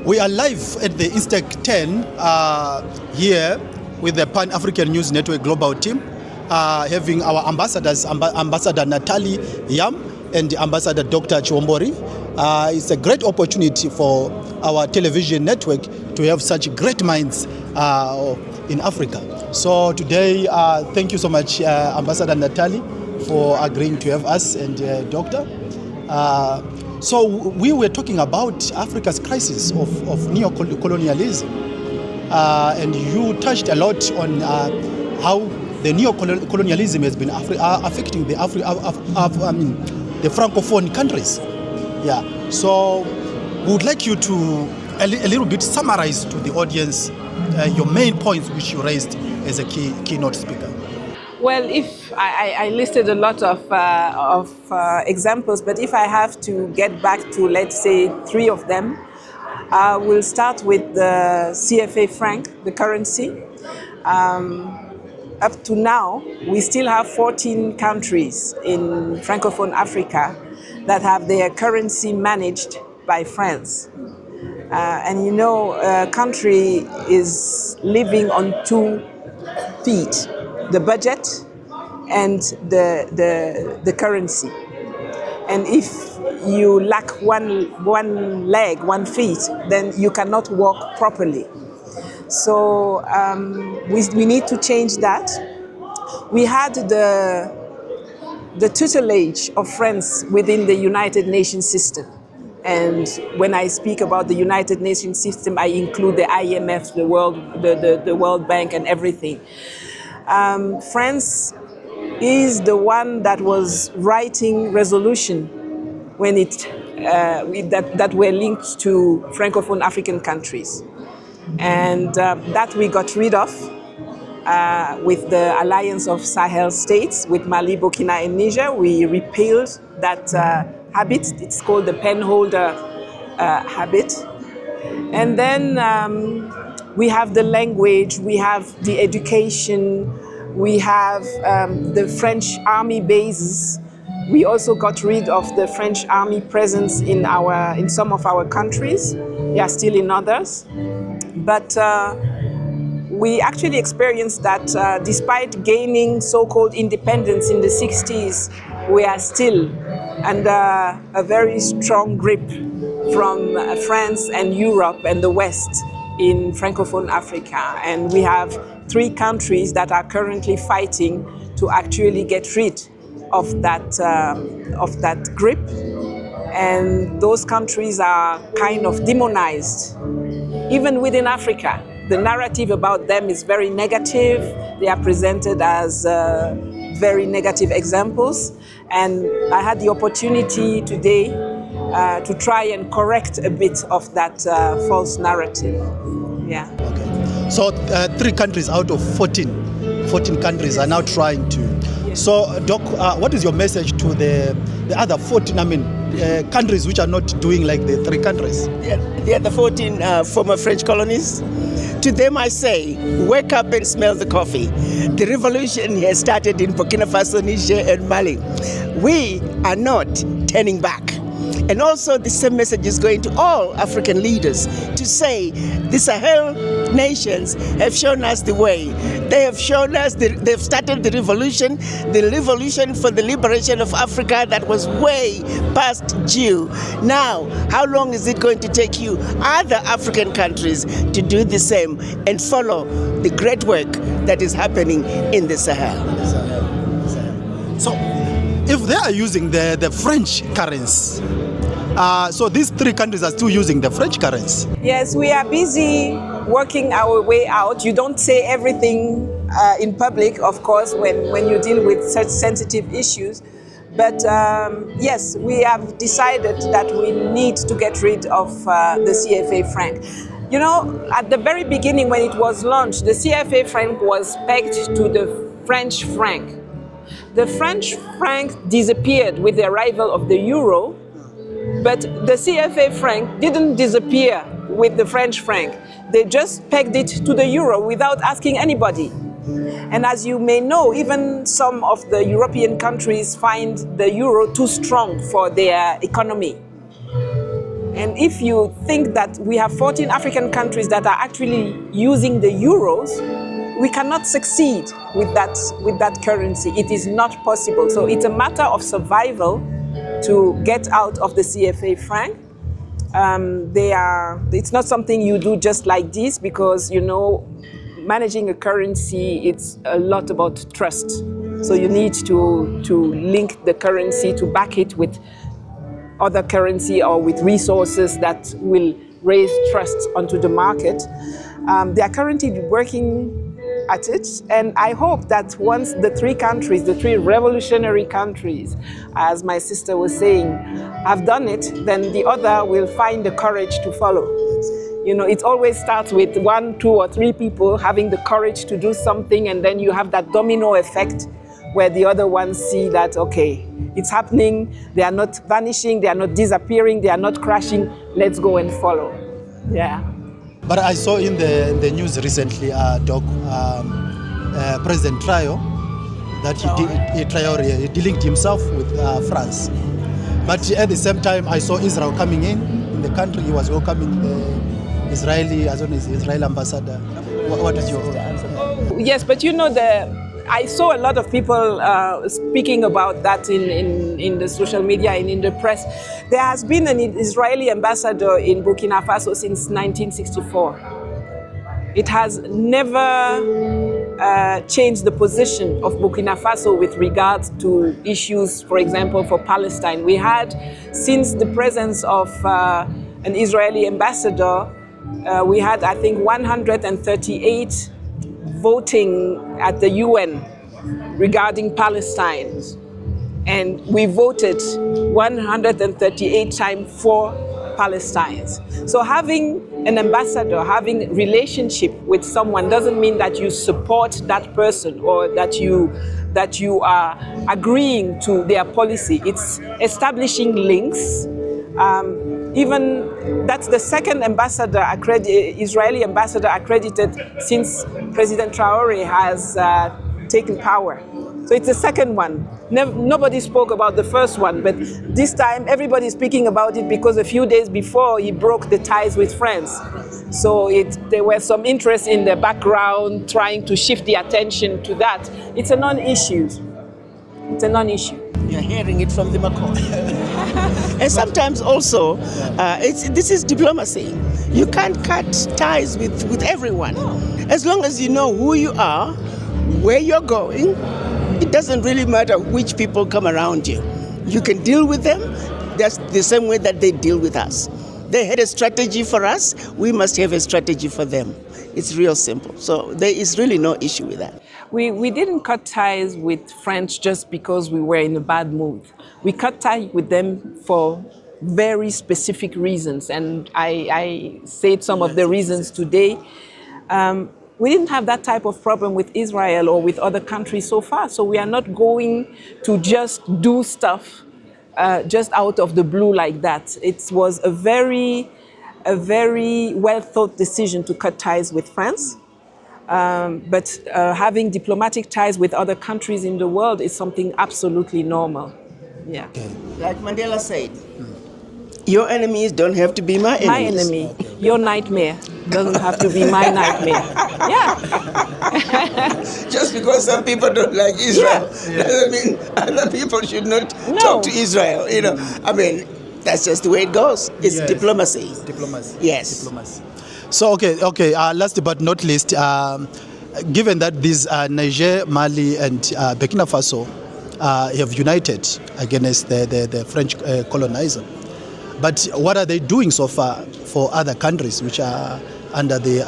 We are live at the Instac 10 here with the Pan-African News Network Global team, having our ambassadors, Ambassador Nathalie Yamb and Ambassador Dr. Chihombori. It's a great opportunity for our television network to have such great minds in Africa. So today, thank you so much, Ambassador Nathalie, for agreeing to have us and Doctor. So we were talking about Africa's crisis of neo-colonialism, and you touched a lot on how the neo-colonialism has been affecting the Francophone countries. Yeah. So we would like you to a little bit summarize to the audience your main points which you raised as a keynote speaker. Well, if I listed a lot of examples, but if I have to get back to, let's say, 3 of them, we'll start with the CFA Franc, the currency. Up to now, we still have 14 countries in Francophone Africa that have their currency managed by France. And you know, a country is living on 2 feet. The budget and the currency. And if you lack one leg, 1 feet, then you cannot walk properly. So we need to change that. We had the tutelage of France within the United Nations system. And when I speak about the United Nations system, I include the IMF, the World Bank and everything. France is the one that was writing resolution when that were linked to Francophone African countries. And that we got rid of with the alliance of Sahel states, with Mali, Burkina and Niger. We repealed that habit. It's called the penholder habit. And then we have the language, we have the education, we have the French army bases. We also got rid of the French army presence in some of our countries. They are still in others. But we actually experienced that despite gaining so-called independence in the 60s, we are still under a very strong grip from France and Europe and the West in Francophone Africa. And we have 3 countries that are currently fighting to actually get rid of that grip. And those countries are kind of demonized. Even within Africa, the narrative about them is very negative. They are presented as very negative examples. And I had the opportunity today to try and correct a bit of that false narrative. Yeah. Okay. So 3 countries out of 14 countries are now trying to. Yes. So, Doc, what is your message to the other 14? Countries which are not doing like the 3 countries? Yeah, the other 14 former French colonies. To them I say, wake up and smell the coffee. The revolution has started in Burkina Faso, Niger and Mali. We are not turning back. And also the same message is going to all African leaders to say the Sahel nations have shown us the way. They have shown us, they've started the revolution for the liberation of Africa that was way past due. Now, how long is it going to take you, other African countries, to do the same and follow the great work that is happening in the Sahel? So, if they are using the French currency, so these 3 countries are still using the French currency? Yes, we are busy working our way out. You don't say everything in public, of course, when you deal with such sensitive issues. But yes, we have decided that we need to get rid of the CFA Franc. You know, at the very beginning when it was launched, the CFA Franc was pegged to the French franc. The French franc disappeared with the arrival of the euro, but the CFA franc didn't disappear with the French franc. They just pegged it to the euro without asking anybody. And as you may know, even some of the European countries find the euro too strong for their economy. And if you think that we have 14 African countries that are actually using the euros, we cannot succeed with that currency. It is not possible. So it's a matter of survival to get out of the CFA Franc. It's not something you do just like this, because, you know, managing a currency, it's a lot about trust. So you need to link the currency, to back it with other currency or with resources that will raise trust onto the market. They are currently working at it, and I hope that once the three countries, the three revolutionary countries, as my sister was saying, have done it, then the other will find the courage to follow. You know, it always starts with 1, 2, or 3 people having the courage to do something, and then you have that domino effect where the other ones see that, okay, it's happening, they are not vanishing, they are not disappearing, they are not crashing, let's go and follow. Yeah. But I saw in the news recently, Doc, President Traore, that he delinked himself with France. But at the same time, I saw Israel coming in the country. He was welcoming the Israeli ambassador. What is your answer? Yes, but you know, I saw a lot of people speaking about that in the social media and in the press. There has been an Israeli ambassador in Burkina Faso since 1964. It has never changed the position of Burkina Faso with regards to issues, for example, for Palestine. We had, since the presence of an Israeli ambassador, we had, I think, 138 voting at the UN regarding Palestine. And we voted 138 times for Palestine. So having an ambassador, having relationship with someone doesn't mean that you support that person or that you are agreeing to their policy. It's establishing links. Even that's the second ambassador, Israeli ambassador accredited since President Traore has taken power. So it's the second one. Nobody spoke about the first one, but this time everybody's speaking about it because a few days before he broke the ties with France. So there was some interest in the background trying to shift the attention to that. It's a non-issue. It's a non-issue. You're hearing it from the Macron. And sometimes also, this is diplomacy. You can't cut ties with everyone. As long as you know who you are, where you're going, it doesn't really matter which people come around you. You can deal with them that's the same way that they deal with us. They had a strategy for us, we must have a strategy for them. It's real simple. So there is really no issue with that. We didn't cut ties with French just because we were in a bad mood. We cut ties with them for very specific reasons, and I said some of the reasons today. We didn't have that type of problem with Israel or with other countries so far, so we are not going to just do stuff just out of the blue like that. It was a very well thought decision to cut ties with France. But having diplomatic ties with other countries in the world is something absolutely normal. Yeah. Okay. Like Mandela said, your enemies don't have to be my enemies. My enemy. Okay. Your nightmare doesn't have to be my nightmare. Yeah. Just because some people don't like Israel doesn't mean other people should not talk to Israel. You know, I mean, that's just the way it goes. It's diplomacy. Diplomacy. Yes. Diplomacy. So, okay. Last but not least, given that these Niger, Mali, and Burkina Faso have united against the French colonizer, but what are they doing so far for other countries which are under the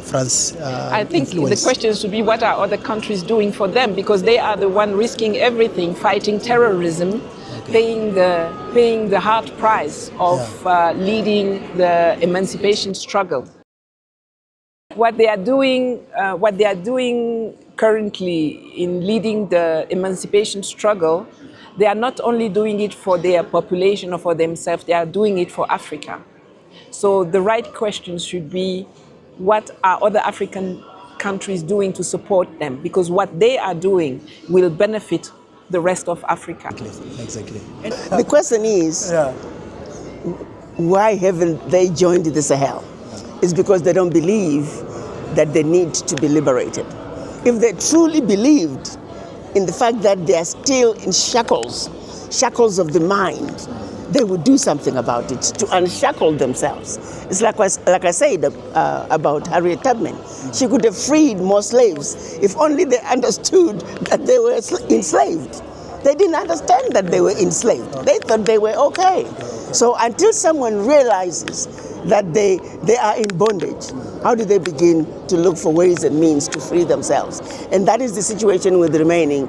France I think influence? the question should be, what are other countries doing for them? Because they are the one risking everything, fighting terrorism, paying the hard price of leading the emancipation struggle. What they are doing currently in leading the emancipation struggle, they are not only doing it for their population or for themselves, they are doing it for Africa. So the right question should be, what are other African countries doing to support them? Because what they are doing will benefit the rest of Africa. Exactly. The question is, why haven't they joined the Sahel? It's because they don't believe that they need to be liberated. If they truly believed in the fact that they are still in shackles of the mind, they would do something about it to unshackle themselves. It's like I said about Harriet Tubman. She could have freed more slaves if only they understood that they were enslaved. They didn't understand that they were enslaved. They thought they were okay. So until someone realizes that they are in bondage, how do they begin to look for ways and means to free themselves? And that is the situation with the remaining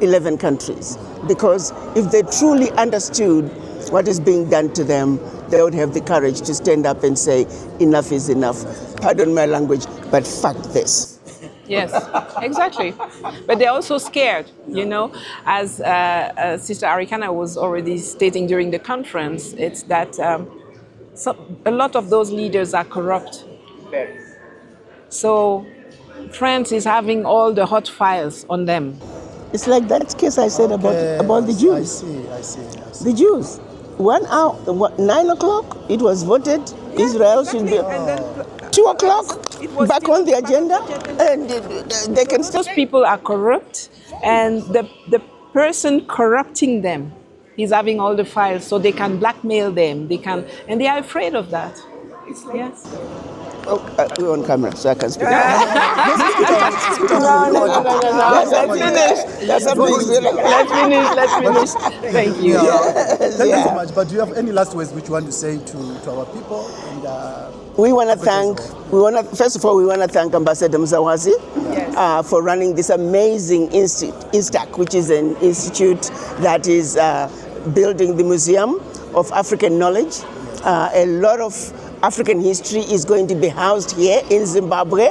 11 countries. Because if they truly understood what is being done to them, they would have the courage to stand up and say, enough is enough. Pardon my language, but fuck this. Yes, exactly. But they're also scared, you know, as Sister Arikana was already stating during the conference, it's that a lot of those leaders are corrupt. Very. So France is having all the hot files on them. It's like that case I said about the Jews. I see. The Jews. 1 hour, 9 o'clock, it was voted. Yes, Israel exactly. should be. And then 2 o'clock, back on the agenda, and they can still. Those people are corrupt, and the person corrupting them is having all the files, so they can blackmail them. And they are afraid of that. Yes. Oh, we're on camera, so I can speak. No. Let's finish. Thank you. Thank you so much. But do you have any last words which you want to say to our people? And, we want to thank. First of all, we want to thank Ambassador Mzawazi for running this amazing INSTAC, which is an institute that is building the Museum of African Knowledge. A lot of African history is going to be housed here in Zimbabwe.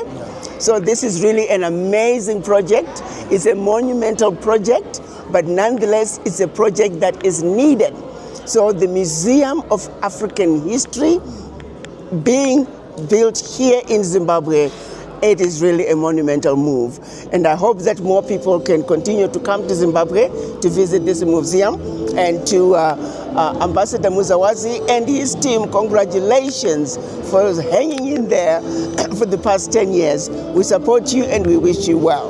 So this is really an amazing project. It's a monumental project, but nonetheless, it's a project that is needed. So the Museum of African History being built here in Zimbabwe, it is really a monumental move. And I hope that more people can continue to come to Zimbabwe to visit this museum. And to Ambassador Mzawazi and his team, congratulations for hanging in there for the past 10 years. We support you and we wish you well.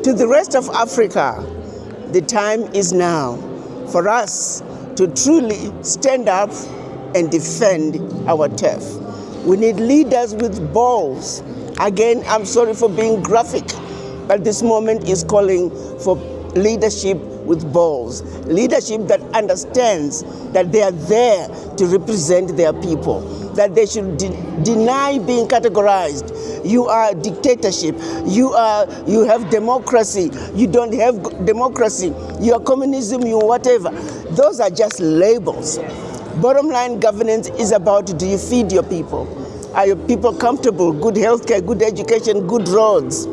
To the rest of Africa, the time is now for us to truly stand up and defend our turf. We need leaders with balls. Again, I'm sorry for being graphic, but this moment is calling for leadership with balls. Leadership that understands that they are there to represent their people, that they should deny being categorized. You are dictatorship, you have democracy, you don't have democracy, you are communism, you whatever. Those are just labels. Bottom line governance is about, do you feed your people? Are your people comfortable? Good healthcare, good education, good roads.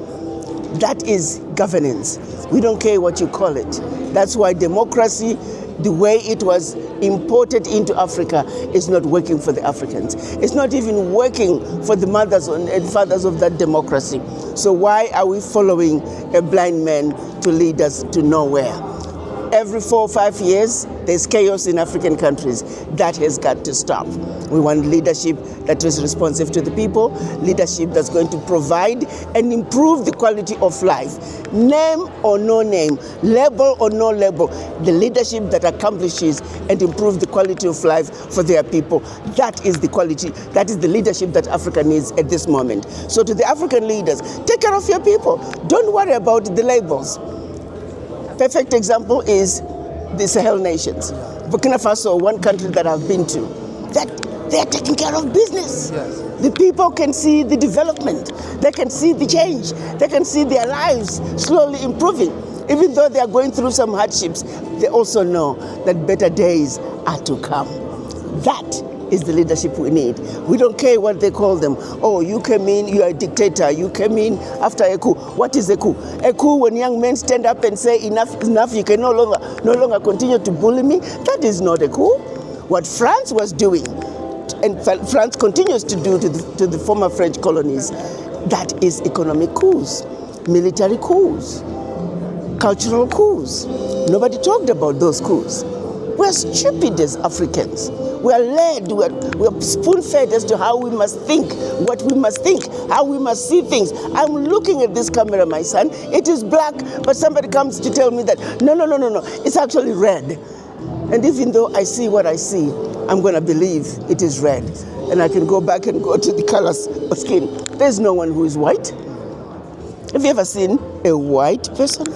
That is governance. We don't care what you call it. That's why democracy, the way it was imported into Africa, is not working for the Africans. It's not even working for the mothers and fathers of that democracy. So why are we following a blind man to lead us to nowhere? Every 4 or 5 years, there's chaos in African countries. That has got to stop. We want leadership that is responsive to the people, leadership that's going to provide and improve the quality of life. Name or no name, label or no label, the leadership that accomplishes and improves the quality of life for their people. That is the quality, that is the leadership that Africa needs at this moment. So to the African leaders, take care of your people. Don't worry about the labels. Perfect example is the Sahel nations. Burkina Faso, one country that I've been to, that they're taking care of business. Yes. The people can see the development. They can see the change. They can see their lives slowly improving. Even though they are going through some hardships, they also know that better days are to come. That is the leadership we need. We don't care what they call them. Oh, you came in, you are a dictator. You came in after a coup. What is a coup? A coup when young men stand up and say enough is enough, you can no longer continue to bully me. That is not a coup. What France was doing, and France continues to do to the former French colonies, that is economic coups, military coups, cultural coups. Nobody talked about those coups. We're stupid as Africans. We are led, we are spoon-fed as to how we must think, what we must think, how we must see things. I'm looking at this camera, my son. It is black, but somebody comes to tell me that, no, it's actually red. And even though I see what I see, I'm going to believe it is red. And I can go back and go to the colors of skin. There's no one who is white. Have you ever seen a white person?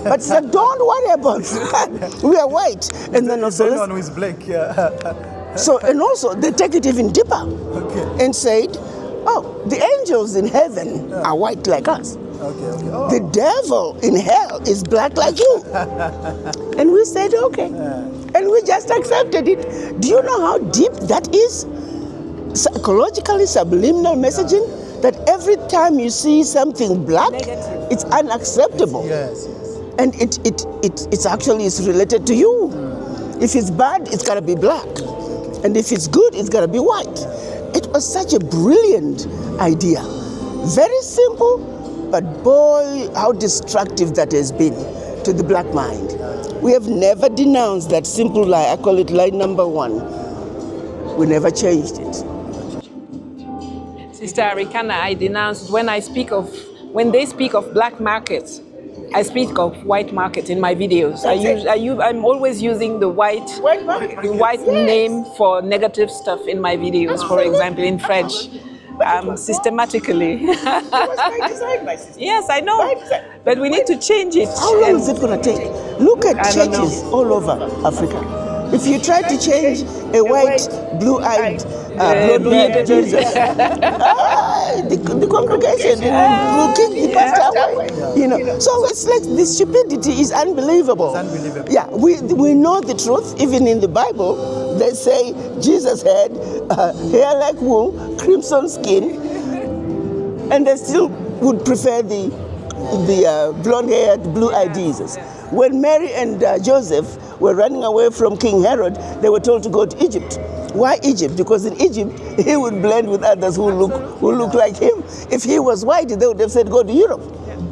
But so don't worry about that. We are white. And then also anyone who is black, yeah. So, and also they take it even deeper. Okay. And said, oh, the angels in heaven are white like us. Okay. Oh. The devil in hell is black like you. And we said, okay. And we just accepted it. Do you know how deep that is? Psychologically, subliminal messaging, that every time you see something black, it's unacceptable. Yes. And it's actually is related to you. If it's bad, it's got to be black. And if it's good, it's got to be white. It was such a brilliant idea. Very simple, but boy, how destructive that has been to the black mind. We have never denounced that simple lie. I call it lie number 1. We never changed it. Sister Arikana, I denounced when they speak of black markets, I speak of white market in my videos. I'm always using the white name for negative stuff in my videos, for example, in French, systematically. It was by design, my sister. Yes, I know, but we need to change it. How long is it going to take? Look at churches all over Africa. If you try to change a white, blue-eyed, blonde-haired Jesus, the congregation will kick the pastor away. You know, so it's like the stupidity is unbelievable. It's unbelievable. Yeah, we know the truth. Even in the Bible, they say Jesus had hair like wool, crimson skin, and they still would prefer the blonde-haired, blue-eyed Jesus. When Mary and Joseph were running away from King Herod, they were told to go to Egypt. Why Egypt? Because in Egypt, he would blend with others who look like him. If he was white, they would have said, go to Europe.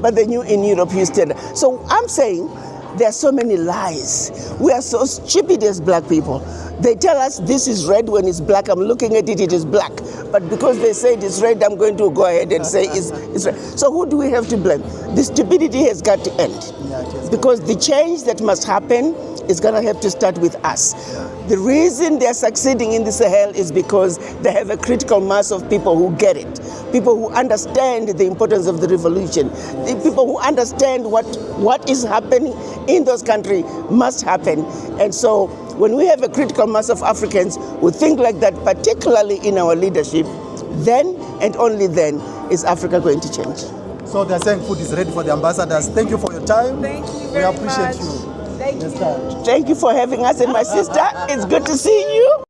But they knew in Europe he stayed. So I'm saying there are so many lies. We are so stupid as black people. They tell us this is red when it's black. I'm looking at it, it is black. But because they say it is red, I'm going to go ahead and say it's red. So who do we have to blame? The stupidity has got to end. Because the change that must happen is going to have to start with us. The reason they're succeeding in the Sahel is because they have a critical mass of people who get it. People who understand the importance of the revolution. The people who understand what is happening in those countries must happen. And so when we have a critical mass of Africans who think like that, particularly in our leadership, then and only then is Africa going to change. So they're saying food is ready for the ambassadors. Thank you for your time. Thank you very much. We appreciate you. Thank you. Thank you for having us, and my sister, it's good to see you.